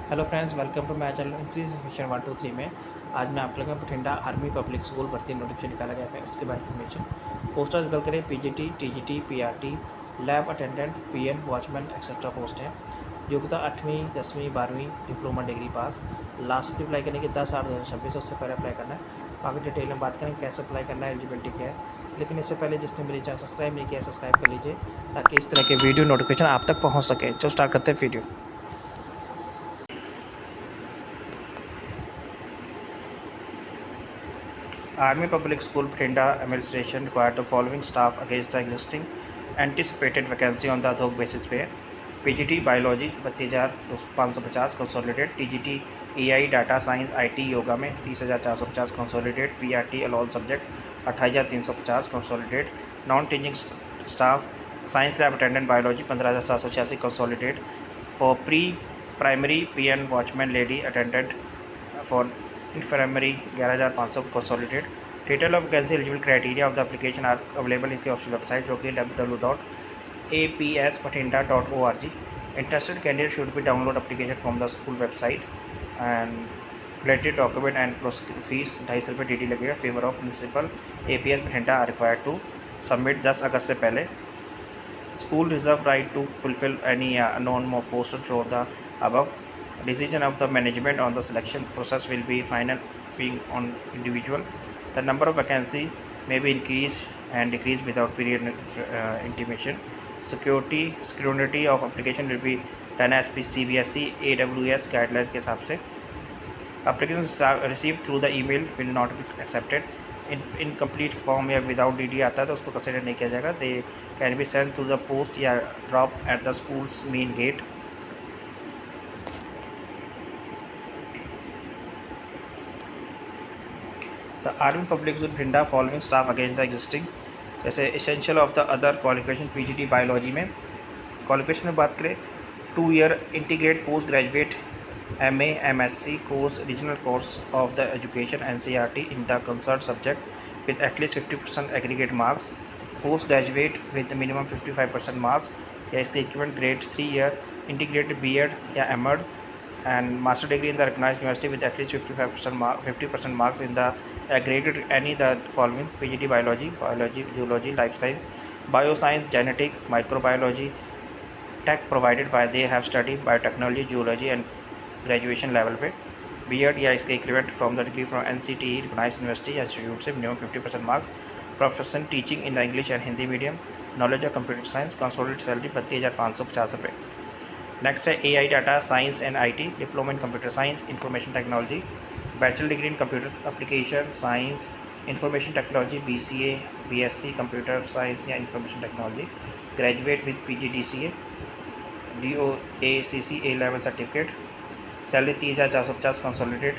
Hello friends, welcome to my channel increase mission 123 में। आज मैं आप लोगों को बठिंडा आर्मी पब्लिक स्कूल भर्ती नोटिफिकेशन निकाला गया है, उसके बारे में इन्फॉर्मेशन। पोस्टर निकल करें PGT, TGT, PRT, lab attendant, PN, watchman etcetera post है। योग्यता 8वीं 10वीं 12वीं डिप्लोमा डिग्री पास। लास्ट अप्लाई करने की 10/8/2026, उससे पहले अप्लाई करना है। बाकी डिटेल में बात करें कैसे अप्लाई करना है, एलिजिबिलिटी क्या है। लेकिन इससे पहले जिसने मेरे चैनल सब्सक्राइब नहीं किया सब्सक्राइब कर लीजिए, ताकि इस तरह के वीडियो नोटिफिकेशन आप तक पहुँच सके। चलो स्टार्ट करते हैं video. Army Public School Bhatinda administration required the following staff against the existing anticipated vacancy on the ad hoc basis पे PGT Biology 32,550 consolidated, TGT AI Data Science IT Yoga में 30,450 consolidated, PRT all subject 28,350 consolidated, non teaching staff Science Lab Attendant Biology 15,786 consolidated, for pre primary PN Watchman Lady Attendant for infirmary 11,500 consolidated. Detail of vacancy eligible criteria of the application are available इसकी official website, जो कि www.apsbhatinda.org. Interested candidate should be download application from the school website and related document and fees 250 रुपये D लगेगा। Favour of principal APS Bathinda are required to submit 10 अगस्त से पहले। School reserve right to fulfill any known post show the above. Decision of the management on the selection process will be final being on individual. The number of vacancy may be increased and decreased without period intimation. Scrutiny of application will be done as per CBSE AWS guidelines के हिसाब से। Applications received through the email will not be accepted. Incomplete form या without DD आता है तो उसको consider नहीं किया जाएगा। They can be send through the post या drop at the schools main gate. The army public school Bathinda following staff against the existing, जैसे essential of the other qualification PGT biology में क्वालिफिकेशन में बात करें 2 year integrate post graduate MA MSc course regional course of the education NCERT in the concerned subject with at least 50% aggregate marks, postgraduate with minimum 55% marks या इसके equivalent grade 3 year integrated BEd या MEd and master degree in the recognized university with at least 50% marks in the graded any the following: PGT biology, zoology, life science, bioscience, genetic, microbiology, tech provided by they have studied biotechnology, zoology and graduation level पे। BEd या इसके equivalent from the degree from NCTE recognised university या institute से minimum 50% marks. Profession teaching in the English and Hindi medium. Knowledge of computer science. Consolidated salary 32,550 रुपये। Next है AI data science and IT, diploma in computer science information technology, bachelor degree in computer application science information technology BCA BSc computer science या information technology, graduate with PGDCA DOACC A level certificate. Salary 30,450 consolidated.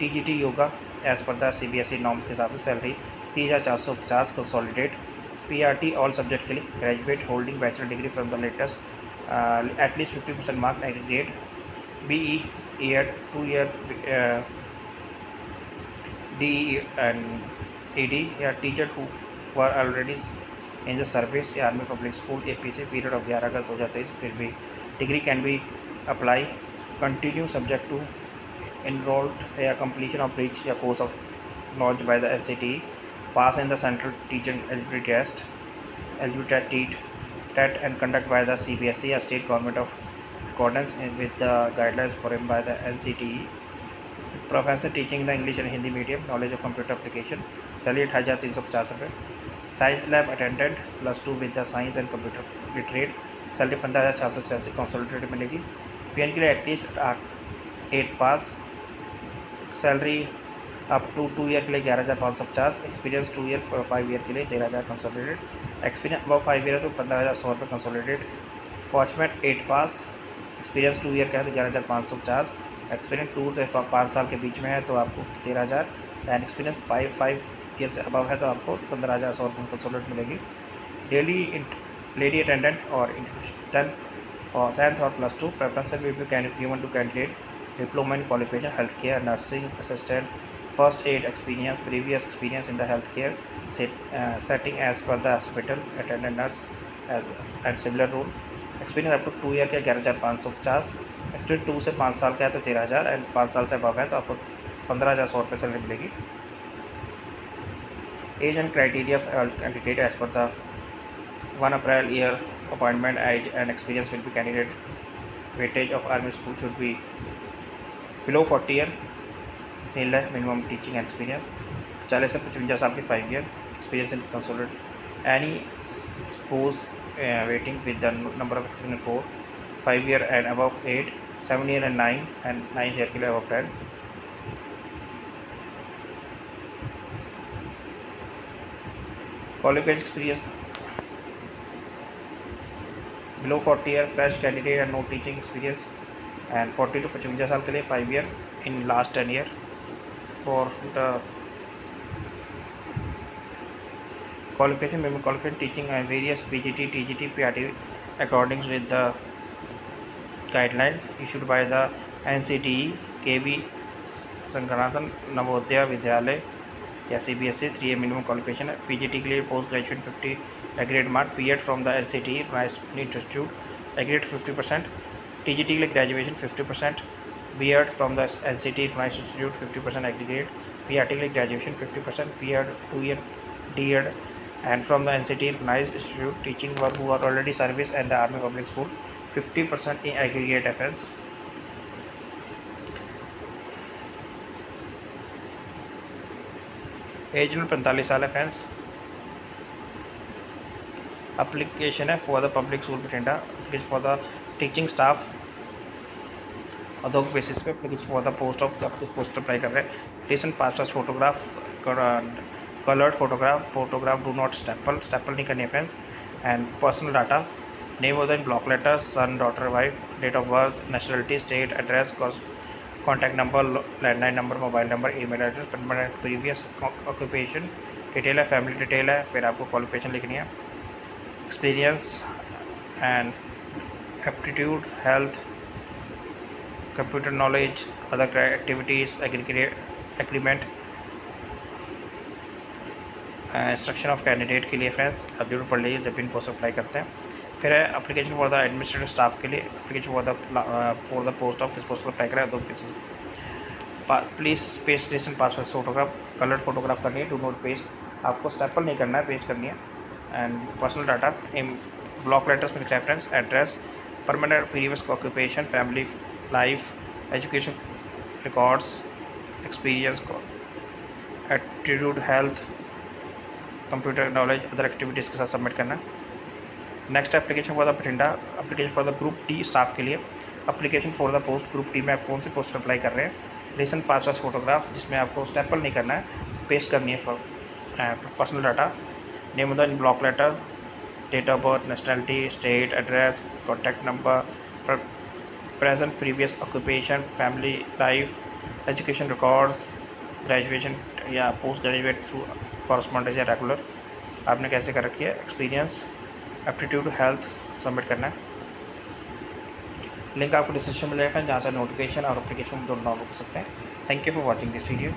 TGT yoga age पर the CBSE norms के हिसाब से salary 30,450 consolidated. PRT all subject के लिए graduate holding bachelor degree from the latest at least 50% mark aggregate. BE year 2 year DE and AD या teacher who were already in the service या army public school APC period of 11 अगस्त 2023 फिर भी degree can be apply continue subject to enrolled completion of breach या course of launched by the NCTE, pass in the central teacher eligibility TET and conduct by the CBSE or state government of accordance with the guidelines framed by the NCTE. Professor teaching the English and Hindi medium, knowledge of computer application, salary 28,350 रुपये। Science lab attendant +2 with the science and computer trade, salary 15,486 consolidated मिलेगी। PN के लिए at least 8th pass. Salary up to 2 year के लिए 11,550। Experience 2 year 5 year के लिए 13,000 consolidated. Experience अब 5 year है तो 15,100 रुपये कंसोलिडेटेड। वॉचमैन 8 पास। एक्सपीरियंस 2 ईयर का है तो 11,550। एक्सपीरियंस 2 से 5 साल के बीच में है तो आपको 13,000 एंड एक्सपीरियंस 5 ईयर से अबव है तो आपको 15,100 रुपये कंसोलिडेट मिलेगी। डेली लेडी अटेंडेंट और 10th or +2 preference will be given to candidate diploma in qualification healthcare nursing assistant first aid experience previous experience in the healthcare setting as per the hospital attendant nurse as and similar role experience up to 2 year के 11,550 experience 2 से 5 साल का है तो 13,000 and 5 साल से above है तो आपको 15,100 रुपये सैलरी मिलेगी। Age and criteria candidate age पर the 1 April year appointment age and experience will be candidate weightage of army school should be below 40 year nil है minimum teaching experience 40 से 55 साल की 5 year experience in consulate any spouse waiting with the number of experience 4 5 year and above 8 7 year and 9 and 9 year के लिए above 10 qualification experience below 40 year fresh candidate and no teaching experience and 40 to 55 साल के लिए 5 year in last 10 year for the qualification minimum qualification teaching and various PGT, TGT, PRT according with the guidelines issued by the NCTE, KB, संगनातन Navodaya Vidyalaya या CBSE 3 year minimum qualification है। PGT के लिए post graduation 50 aggregate mark B Ed from the NCTE institute aggregate 50%, TGT के लिए graduation 50%, B Ed from the NCTE institute 50% aggregate, PRT के लिए graduation 50%, B Ed 2 year DED and from the NCTE recognized institute teaching work who are already service and the Army Public School 50% in aggregate offense। Age में 45 साल है friends. Application है for the public school Bathinda, application for the teaching staff ad hoc basis पे application for the post of आप किस post apply कर रहे हैं। Recent passport photograph coloured photograph do not staple नहीं करनी है friends. And personal data name of the block letter son daughter wife date of birth nationality state address contact number landline number mobile number email address permanent previous occupation detail है family detail है। फिर आपको qualification लिखनी है experience and aptitude health computer knowledge other activities agreement instruction of candidate के लिए friends अब जरूर पढ़ लीजिए जब इन पोस्ट अप्लाई करते हैं। फिर है application for the administrative staff के लिए application for the post of किस पोस्ट पर अप्लाई करें दो pieces please space recent passport photograph coloured photograph करनी है डू नॉट पेस्ट आपको स्टेपल नहीं करना है पेस्ट करनी है। And personal data in block letters में reference address permanent previous occupation family life education records experience attitude health computer knowledge other activities के साथ सबमिट करना है। Next application for the Bathinda application for the group T staff के लिए application for the post group T में आप कौन से पोस्ट अप्लाई कर रहे हैं। रिसेंट पासपोर्ट फोटोग्राफ जिसमें आपको स्टेपल नहीं करना है पेस्ट करनी है for personal data name of the block letter date of birth nationality state address contact number present previous occupation family life education records graduation या पोस्ट ग्रेजुएट थ्रू कॉरस्पॉन्डेंस या regular आपने कैसे कर रखी है एक्सपीरियंस एप्टीट्यूड हेल्थ सबमिट करना है। Link आपको डिस्क्रिप्शन में मिलेगा जहाँ से नोटिफिकेशन और एप्लीकेशन दोनों डाउनलोड कर सकते हैं। Thank you for watching this video.